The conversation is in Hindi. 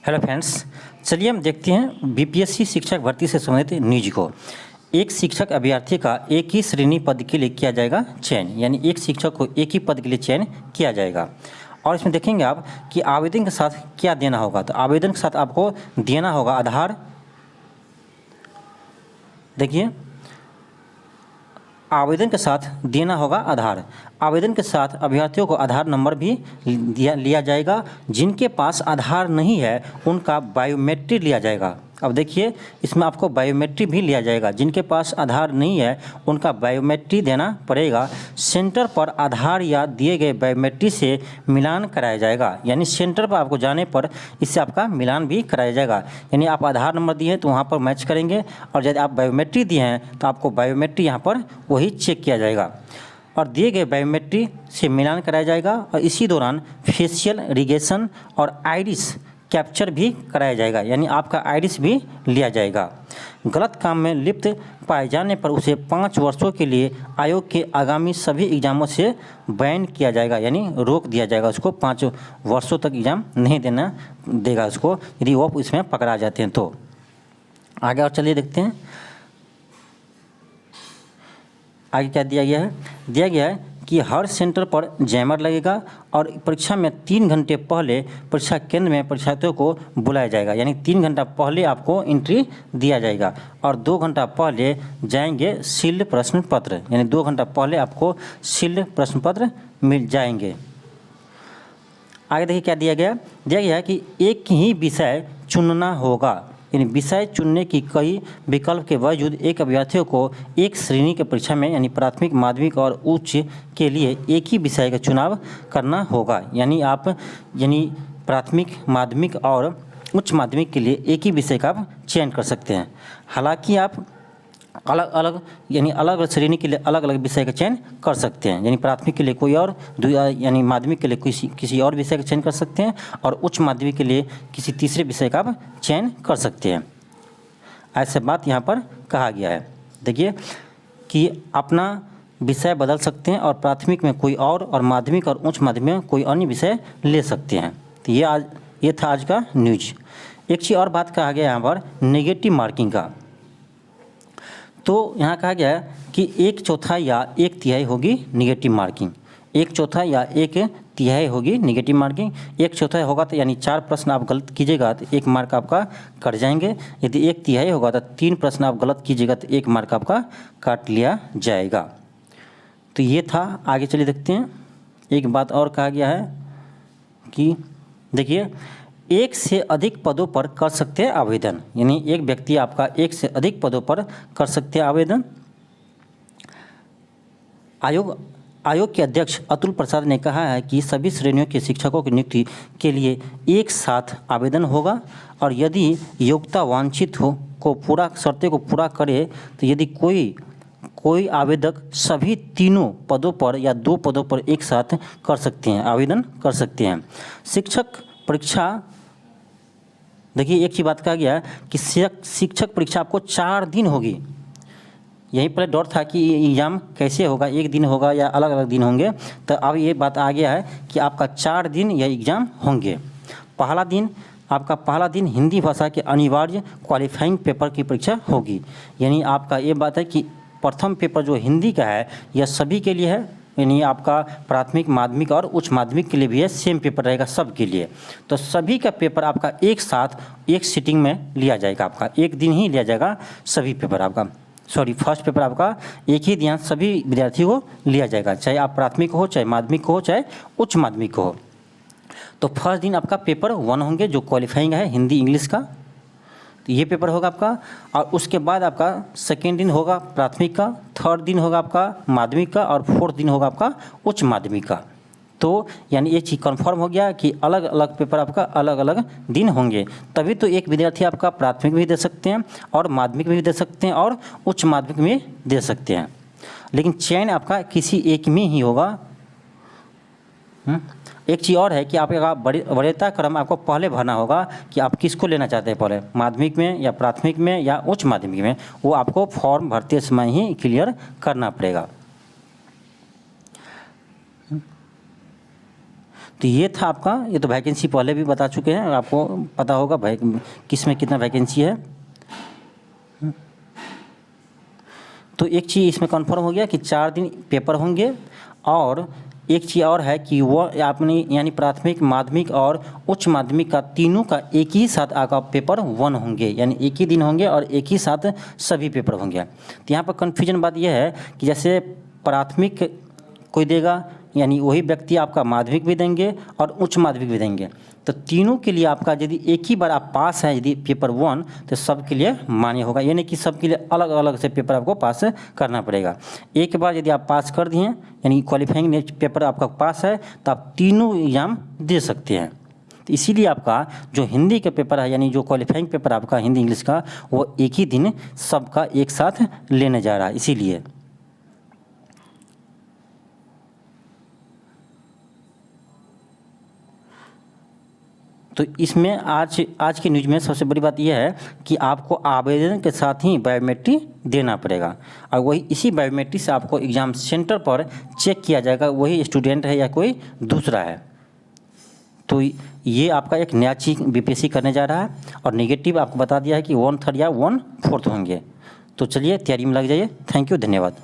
हेलो फ्रेंड्स, चलिए हम देखते हैं बीपीएससी शिक्षक भर्ती से संबंधित न्यूज को। एक शिक्षक अभ्यर्थी का एक ही श्रेणी पद के लिए किया जाएगा चयन, यानी एक शिक्षक को एक ही पद के लिए चयन किया जाएगा। और इसमें देखेंगे आप कि आवेदन के साथ क्या देना होगा। तो आवेदन के साथ आपको देना होगा आधार। देखिए, आवेदन के साथ देना होगा आधार। आवेदन के साथ अभ्यर्थियों को आधार नंबर भी लिया जाएगा। जिनके पास आधार नहीं है उनका बायोमेट्रिक लिया जाएगा। अब देखिए, इसमें आपको बायोमेट्रिक भी लिया जाएगा। जिनके पास आधार नहीं है उनका बायोमेट्रिक देना पड़ेगा। सेंटर पर आधार या दिए गए बायोमेट्रिक से मिलान कराया जाएगा, यानी सेंटर पर आपको जाने पर इससे आपका मिलान भी कराया जाएगा। यानी आप आधार नंबर दिए हैं तो वहाँ पर मैच करेंगे, और यदि आप बायोमेट्रिक दिए हैं तो आपको बायोमेट्रिक यहाँ पर वही चेक किया जाएगा और दिए गए बायोमेट्रिक से मिलान कराया जाएगा। और इसी दौरान फेशियल रिकग्निशन और आइरिस कैप्चर भी कराया जाएगा, यानी आपका आइरिस भी लिया जाएगा। गलत काम में लिप्त पाए जाने पर उसे 5 वर्षों के लिए आयोग के आगामी सभी एग्जामों से बैन किया जाएगा, यानी रोक दिया जाएगा। उसको 5 वर्षों तक एग्जाम नहीं देगा उसको, यदि वो इसमें पकड़ा जाते हैं तो। आगे और चलिए देखते हैं आगे क्या दिया गया है। दिया गया है कि हर सेंटर पर जैमर लगेगा और परीक्षा में 3 घंटे पहले परीक्षा केंद्र में परीक्षार्थियों को बुलाया जाएगा, यानी 3 घंटा पहले आपको एंट्री दिया जाएगा और 2 घंटा पहले जाएंगे सील्ड प्रश्न पत्र, यानी 2 घंटा पहले आपको सील्ड प्रश्न पत्र मिल जाएंगे। आगे देखिए क्या दिया गया। दिया गया है कि एक ही विषय चुनना होगा, यानी विषय चुनने की कई विकल्प के बावजूद एक अभ्यर्थियों को एक श्रेणी के परीक्षा में, यानी प्राथमिक, माध्यमिक और उच्च के लिए एक ही विषय का चुनाव करना होगा। यानी आप प्राथमिक, माध्यमिक और उच्च माध्यमिक के लिए एक ही विषय का आप चयन कर सकते हैं। हालांकि आप अलग अलग श्रेणी के लिए अलग अलग विषय का चयन कर सकते हैं, यानी प्राथमिक के लिए कोई और, यानी माध्यमिक के लिए किसी और विषय का चयन कर सकते हैं और उच्च माध्यमिक के लिए किसी तीसरे विषय का आप चयन कर सकते हैं। ऐसे बात यहाँ पर कहा गया है। देखिए कि अपना विषय बदल सकते हैं और प्राथमिक में कोई और माध्यमिक और उच्च माध्यमिक में कोई अन्य विषय ले सकते हैं। तो ये था आज का न्यूज। एक चीज़ और बात कहा गया यहाँ पर नेगेटिव मार्किंग का। तो यहाँ कहा गया है कि 1/4 या 1/3 होगी नेगेटिव मार्किंग। 1/4 या 1/3 होगी नेगेटिव मार्किंग। 1/4 होगा तो यानी 4 प्रश्न आप गलत कीजिएगा तो 1 मार्क आपका कट जाएंगे। यदि 1/3 होगा तो 3 प्रश्न आप गलत कीजिएगा तो 1 मार्क आपका काट लिया जाएगा। तो ये था। आगे चलिए देखते हैं। एक बात और कहा गया है कि देखिए, एक से अधिक पदों पर कर सकते हैं आवेदन, यानी एक व्यक्ति आपका एक से अधिक पदों पर कर सकते हैं आवेदन। आयोग के अध्यक्ष अतुल प्रसाद ने कहा है कि सभी श्रेणियों के शिक्षकों की नियुक्ति के लिए एक साथ आवेदन होगा और यदि योग्यता वांछित शर्तों को पूरा करे तो यदि कोई आवेदक सभी 3 पदों पर या 2 पदों पर एक साथ कर सकते हैं, आवेदन कर सकते हैं। शिक्षक परीक्षा, देखिए एक ही बात कहा गया कि शिक्षक परीक्षा आपको 4 दिन होगी। यहीं पर डर था कि एग्ज़ाम कैसे होगा, एक दिन होगा या अलग अलग दिन होंगे। तो अब ये बात आ गया है कि आपका 4 दिन यह एग्ज़ाम होंगे। पहला दिन हिंदी भाषा के अनिवार्य क्वालिफाइंग पेपर की परीक्षा होगी, यानी आपका ये बात है कि प्रथम पेपर जो हिंदी का है यह सभी के लिए है, यानी आपका प्राथमिक, माध्यमिक और उच्च माध्यमिक के लिए भी है, सेम पेपर रहेगा सब के लिए। तो सभी का पेपर आपका एक साथ एक सीटिंग में लिया जाएगा, आपका एक दिन ही लिया जाएगा सभी पेपर आपका। फर्स्ट पेपर आपका एक ही दिन सभी विद्यार्थी को लिया जाएगा, चाहे आप प्राथमिक हो, चाहे माध्यमिक हो, चाहे उच्च माध्यमिक हो। तो फर्स्ट दिन आपका पेपर 1 होंगे जो क्वालिफाइंग है हिंदी इंग्लिश का, तो ये पेपर होगा आपका। और उसके बाद आपका सेकेंड दिन होगा प्राथमिक का, थर्ड दिन होगा आपका माध्यमिक का और 4th दिन होगा आपका उच्च माध्यमिक का। तो यानी ये चीज़ कन्फर्म हो गया कि अलग अलग पेपर आपका अलग अलग दिन होंगे। तभी तो एक विद्यार्थी आपका प्राथमिक भी दे सकते हैं और माध्यमिक भी दे सकते हैं और उच्च माध्यमिक में दे सकते हैं, लेकिन चयन आपका किसी एक में ही होगा। एक चीज़ और है कि आपका वरीयता क्रम आपको पहले भरना होगा कि आप किसको लेना चाहते हैं, पहले माध्यमिक में या प्राथमिक में या उच्च माध्यमिक में, वो आपको फॉर्म भरते समय ही क्लियर करना पड़ेगा। तो ये था आपका, ये तो वैकेंसी पहले भी बता चुके हैं, आपको पता होगा किस में कितना वैकेंसी है। तो एक चीज़ इसमें कंफर्म हो गया कि 4 दिन पेपर होंगे, और एक चीज़ और है कि वो आपने यानी प्राथमिक, माध्यमिक और उच्च माध्यमिक का तीनों का एक ही साथ आपका पेपर 1 होंगे, यानी एक ही दिन होंगे और एक ही साथ सभी पेपर होंगे। तो यहाँ पर कन्फ्यूजन बात यह है कि जैसे प्राथमिक कोई देगा, यानी वही व्यक्ति आपका माध्यमिक भी देंगे और उच्च माध्यमिक भी देंगे। तो तीनों के लिए आपका यदि एक ही बार आप पास है यदि पेपर 1, तो सबके लिए मान्य होगा, यानी कि सबके लिए अलग अलग से पेपर आपको पास करना पड़ेगा। एक बार यदि आप पास कर दिए, यानी क्वालिफाइंग पेपर आपका पास है, तो आप तीनों एग्ज़ाम दे सकते हैं। तो इसीलिए आपका जो हिंदी का पेपर है, यानी जो क्वालिफाइंग पेपर आपका हिंदी इंग्लिश का, वो एक ही दिन सबका एक साथ लेने जा रहा है, इसीलिए। तो इसमें आज की न्यूज़ में सबसे बड़ी बात यह है कि आपको आवेदन के साथ ही बायोमेट्रिक देना पड़ेगा, और वही इसी बायोमेट्रिक से आपको एग्ज़ाम सेंटर पर चेक किया जाएगा वही स्टूडेंट है या कोई दूसरा है। तो ये आपका एक नया चीज़ बीपीएससी करने जा रहा है, और नेगेटिव आपको बता दिया है कि 1/3 या 1/4 होंगे। तो चलिए तैयारी में लग जाइए। थैंक यू, धन्यवाद।